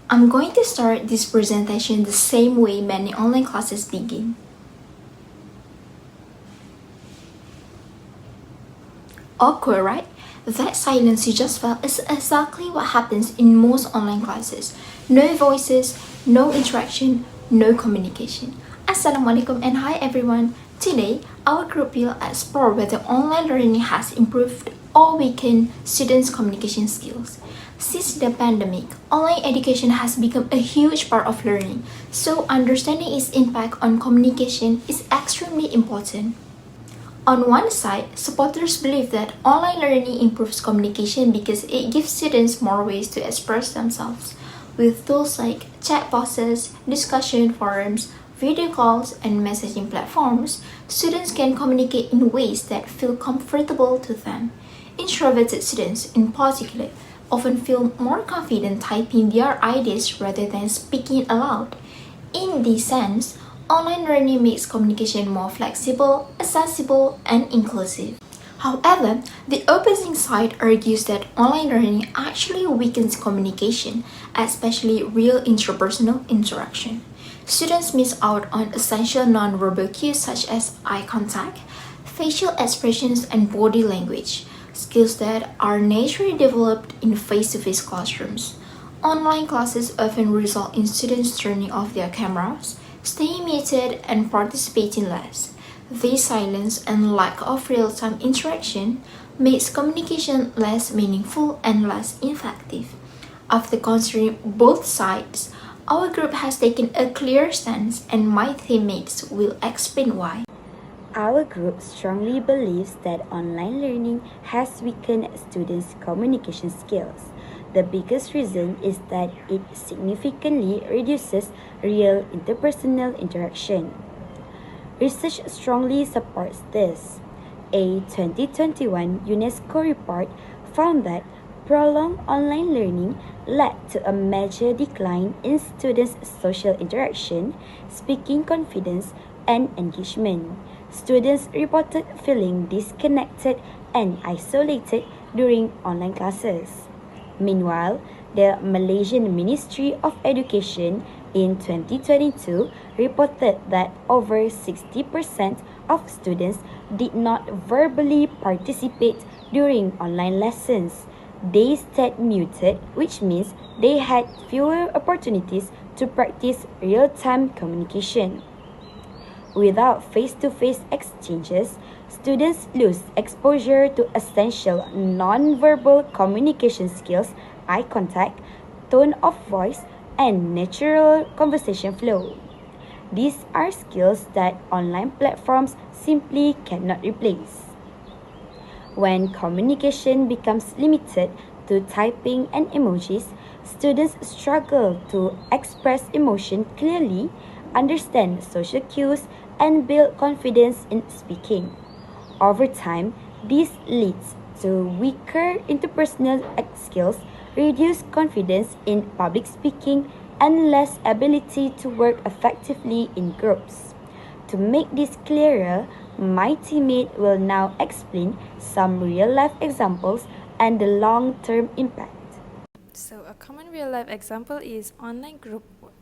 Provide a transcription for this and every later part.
I'm going to start this presentation the same way many online classes begin. Awkward, right? That silence you just felt is exactly what happens in most online classes. No voices, no interaction, no communication. Assalamualaikum and hi everyone. Today, our group will explore whether online learning has improved or weakened students' communication skills. Since the pandemic, online education has become a huge part of learning, so understanding its impact on communication is extremely important. On one side, supporters believe that online learning improves communication because it gives students more ways to express themselves. With tools like chat boxes, discussion forums, video calls, and messaging platforms, students can communicate in ways that feel comfortable to them. Introverted students, in particular, often feel more confident typing their ideas rather than speaking aloud. In this sense, online learning makes communication more flexible, accessible, and inclusive. However, the opposing side argues that online learning actually weakens communication, especially real interpersonal interaction. Students miss out on essential nonverbal cues such as eye contact, facial expressions, and body language, skills that are naturally developed in face-to-face classrooms. Online classes often result in students turning off their cameras, staying muted, and participating less. This silence and lack of real-time interaction makes communication less meaningful and less effective. After considering both sides, our group has taken a clear stance and my teammates will explain why. Our group strongly believes that online learning has weakened students' communication skills. The biggest reason is that it significantly reduces real interpersonal interaction. Research strongly supports this. A 2021 UNESCO report found that prolonged online learning led to a major decline in students' social interaction, speaking confidence, and engagement. Students reported feeling disconnected and isolated during online classes. Meanwhile, the Malaysian Ministry of Education in 2022 reported that over 60% of students did not verbally participate during online lessons. They stayed muted, which means they had fewer opportunities to practice real-time communication. Without face-to-face exchanges, students lose exposure to essential non-verbal communication skills, eye contact, tone of voice, and natural conversation flow. These are skills that online platforms simply cannot replace. When communication becomes limited to typing and emojis, students struggle to express emotion clearly, understand social cues, and build confidence in speaking. Over time, this leads to weaker interpersonal skills, reduced confidence in public speaking, and less ability to work effectively in groups. To make this clearer, my teammate will now explain some real-life examples and the long-term impact. So a common real-life example is online group work.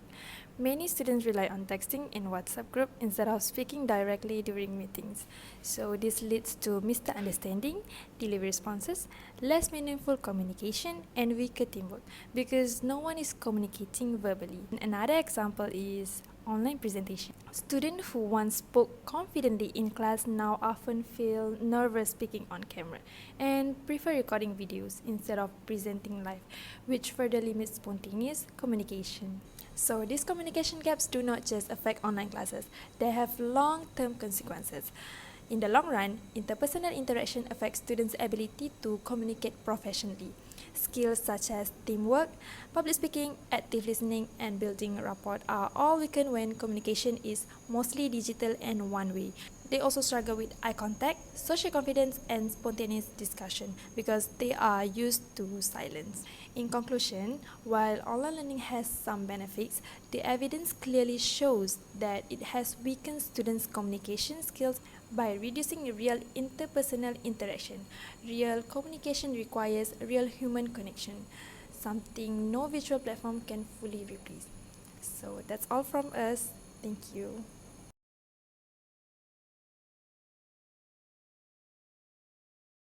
Many students rely on texting in WhatsApp group instead of speaking directly during meetings. So this leads to misunderstanding, delayed responses, less meaningful communication, and weaker teamwork because no one is communicating verbally. Another example is online presentation. Students who once spoke confidently in class now often feel nervous speaking on camera and prefer recording videos instead of presenting live, which further limits spontaneous communication. So these communication gaps do not just affect online classes, they have long-term consequences. In the long run, interpersonal interaction affects students' ability to communicate professionally. Skills such as teamwork, public speaking, active listening, and building rapport are all weakened when communication is mostly digital and one-way. They also struggle with eye contact, social confidence, and spontaneous discussion because they are used to silence. In conclusion, while online learning has some benefits, the evidence clearly shows that it has weakened students' communication skills by reducing real interpersonal interaction. Real communication requires real human connection. something no visual platform can fully replace. So that's all from us. Thank you.